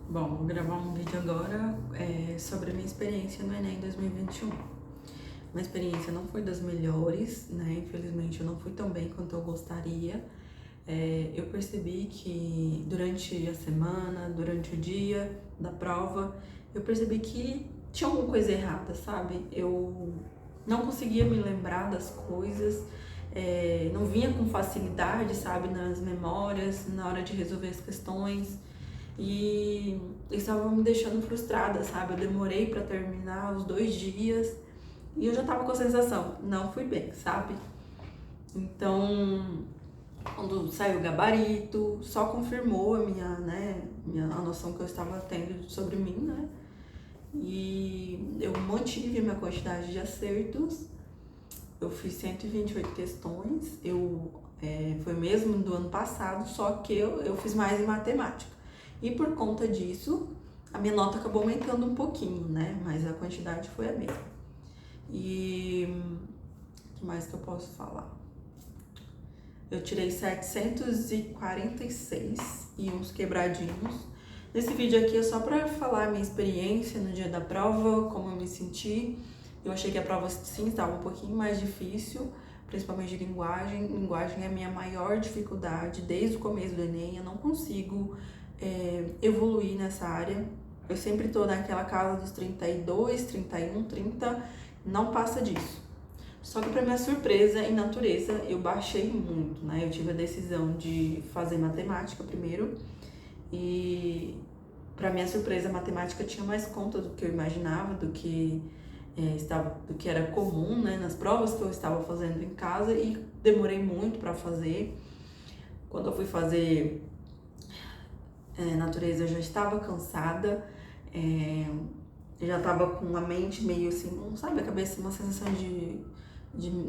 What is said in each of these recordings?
Bom, vou gravar um vídeo agora sobre a minha experiência no Enem 2021. Minha experiência não foi das melhores, né? Infelizmente eu não fui tão bem quanto eu gostaria. Eu percebi que durante a semana, durante o dia da prova, eu percebi que tinha alguma coisa errada, sabe? Eu não conseguia me lembrar das coisas, não vinha com facilidade, sabe, nas memórias, na hora de resolver as questões. E isso estava me deixando frustrada, sabe? Eu demorei para terminar os 2 dias e eu já tava com a sensação, não fui bem, sabe? Então, quando saiu o gabarito, só confirmou a noção que eu estava tendo sobre mim, né? E eu mantive minha quantidade de acertos. Eu fiz 128 questões, foi mesmo do ano passado, só que eu fiz mais em matemática. E por conta disso, a minha nota acabou aumentando um pouquinho, né? Mas a quantidade foi a mesma. E o que mais que eu posso falar? Eu tirei 746 e uns quebradinhos. Nesse vídeo aqui é só pra falar a minha experiência no dia da prova, como eu me senti. Eu achei que a prova sim estava um pouquinho mais difícil, principalmente de linguagem. Linguagem é a minha maior dificuldade desde o começo do Enem. Eu não consigo evoluir nessa área. Eu sempre tô naquela casa dos 32, 31, 30, não passa disso. Só que para minha surpresa, em natureza, eu baixei muito, né? Eu tive a decisão de fazer matemática primeiro e, para minha surpresa, a matemática tinha mais conta do que eu imaginava, do que era comum, né? Nas provas que eu estava fazendo em casa, e demorei muito para fazer. Quando eu fui fazer natureza, eu já estava cansada, eu já estava com a mente meio assim, não sabe, a cabeça, uma sensação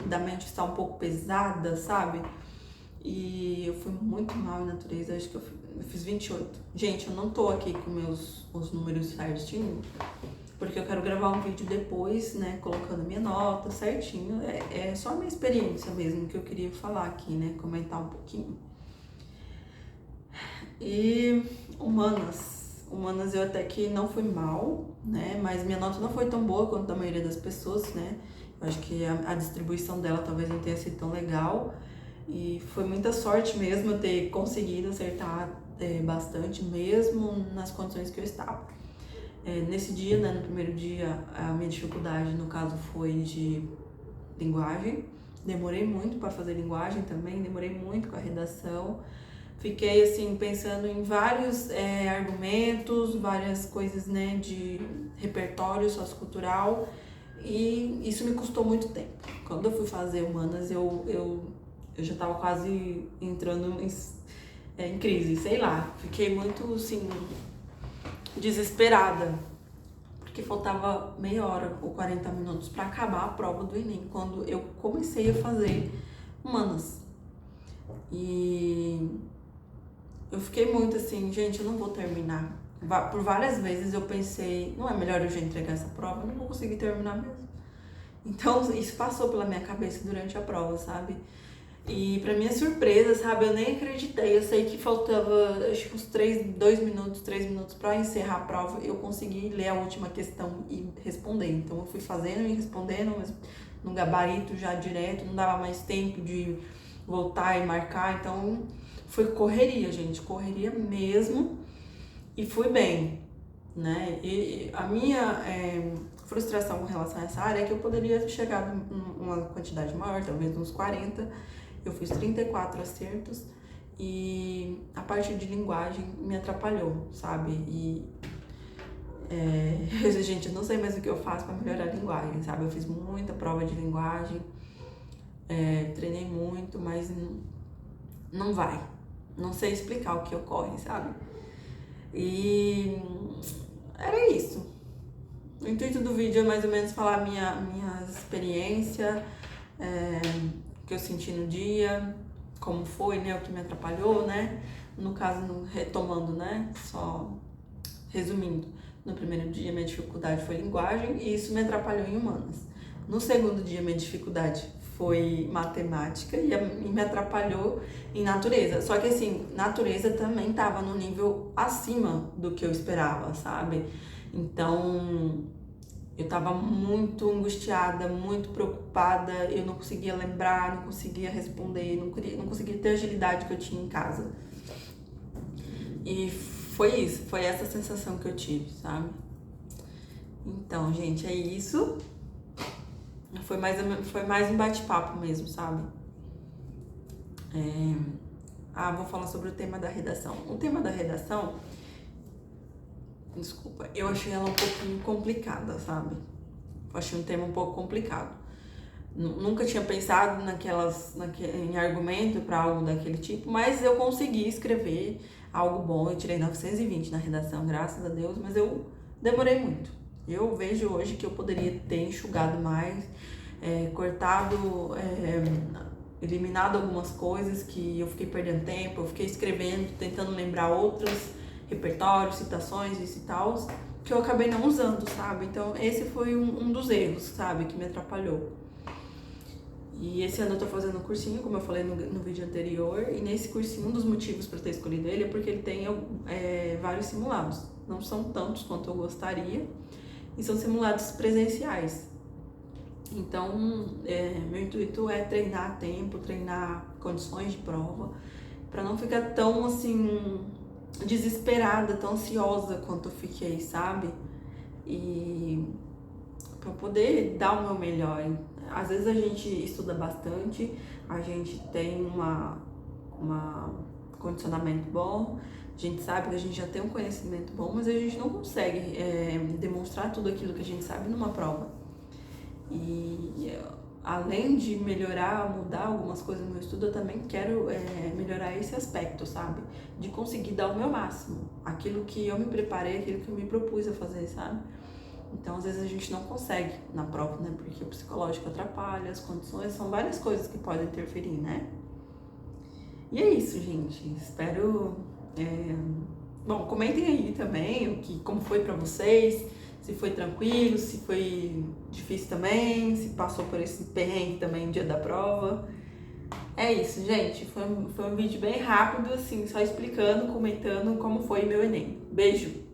da mente estar um pouco pesada, sabe? E eu fui muito mal em natureza, acho que eu fiz 28. Gente, eu não tô aqui com os números certinho, porque eu quero gravar um vídeo depois, né, colocando minha nota certinho. É só a minha experiência mesmo que eu queria falar aqui, né, comentar um pouquinho. E humanas eu até que não fui mal, né, mas minha nota não foi tão boa quanto a maioria das pessoas, né. Eu acho que a distribuição dela talvez não tenha sido tão legal. E foi muita sorte mesmo eu ter conseguido acertar bastante, mesmo nas condições que eu estava. Nesse dia, né, no primeiro dia, a minha dificuldade, no caso, foi de linguagem. Demorei muito para fazer linguagem também, demorei muito com a redação. Fiquei, assim, pensando em vários argumentos, várias coisas, né, de repertório sociocultural, e isso me custou muito tempo. Quando eu fui fazer humanas, eu já estava quase entrando em crise, sei lá. Fiquei muito, assim, desesperada, porque faltava meia hora ou 40 minutos para acabar a prova do Enem, quando eu comecei a fazer humanas. E eu fiquei muito assim, gente, eu não vou terminar. Por várias vezes eu pensei, não é melhor eu já entregar essa prova? Eu não vou conseguir terminar mesmo. Então isso passou pela minha cabeça durante a prova, sabe? E pra minha surpresa, sabe, eu nem acreditei. Eu sei que faltava, acho que uns 3 minutos pra encerrar a prova. Eu consegui ler a última questão e responder. Então eu fui fazendo e respondendo, mas no gabarito já direto, não dava mais tempo de voltar e marcar. Então foi correria, gente, correria mesmo. E fui bem, né? E a minha frustração com relação a essa área é que eu poderia chegar numa quantidade maior, talvez uns 40. Eu fiz 34 acertos e a parte de linguagem me atrapalhou, sabe? E, gente, eu não sei mais o que eu faço para melhorar a linguagem, sabe? Eu fiz muita prova de linguagem, treinei muito, mas não vai. Não sei explicar o que ocorre, sabe? E era isso. O intuito do vídeo é mais ou menos falar minha experiência, o que eu senti no dia, como foi, né, o que me atrapalhou, né? No caso, retomando, né, só resumindo, no primeiro dia minha dificuldade foi linguagem e isso me atrapalhou em humanas. No segundo dia minha dificuldade foi matemática e me atrapalhou em natureza. Só que assim, natureza também tava no nível acima do que eu esperava, sabe? Então, eu tava muito angustiada, muito preocupada, eu não conseguia lembrar, não conseguia responder, não conseguia ter a agilidade que eu tinha em casa. E foi isso, foi essa sensação que eu tive, sabe? Então, gente, é isso. Foi mais um bate-papo mesmo, sabe? Vou falar sobre o tema da redação. O tema da redação, desculpa, eu achei ela um pouquinho complicada, sabe? Eu achei um tema um pouco complicado. Nunca tinha pensado em argumento para algo daquele tipo, mas eu consegui escrever algo bom. Eu tirei 920 na redação, graças a Deus, mas eu demorei muito. Eu vejo hoje que eu poderia ter enxugado mais, cortado, eliminado algumas coisas que eu fiquei perdendo tempo, eu fiquei escrevendo, tentando lembrar outros repertórios, citações, isso e tal, que eu acabei não usando, sabe? Então esse foi um dos erros, sabe, que me atrapalhou. E esse ano eu tô fazendo um cursinho, como eu falei no vídeo anterior, e nesse cursinho um dos motivos para ter escolhido ele é porque ele tem vários simulados. Não são tantos quanto eu gostaria, e são simulados presenciais. Então, meu intuito é treinar tempo, treinar condições de prova, para não ficar tão assim desesperada, tão ansiosa quanto eu fiquei, sabe? E para poder dar o meu melhor. Às vezes a gente estuda bastante, a gente tem uma condicionamento bom, a gente sabe que a gente já tem um conhecimento bom, mas a gente não consegue demonstrar tudo aquilo que a gente sabe numa prova. E além de melhorar, mudar algumas coisas no meu estudo, eu também quero melhorar esse aspecto, sabe? De conseguir dar o meu máximo, aquilo que eu me preparei, aquilo que eu me propus a fazer, sabe? Então, às vezes a gente não consegue na prova, né? Porque o psicológico atrapalha, as condições, são várias coisas que podem interferir, né? E é isso, gente. Espero... Bom, comentem aí também como foi pra vocês, se foi tranquilo, se foi difícil também, se passou por esse perrengue também no dia da prova. É isso, gente. Foi um vídeo bem rápido, assim, só explicando, comentando como foi meu Enem. Beijo!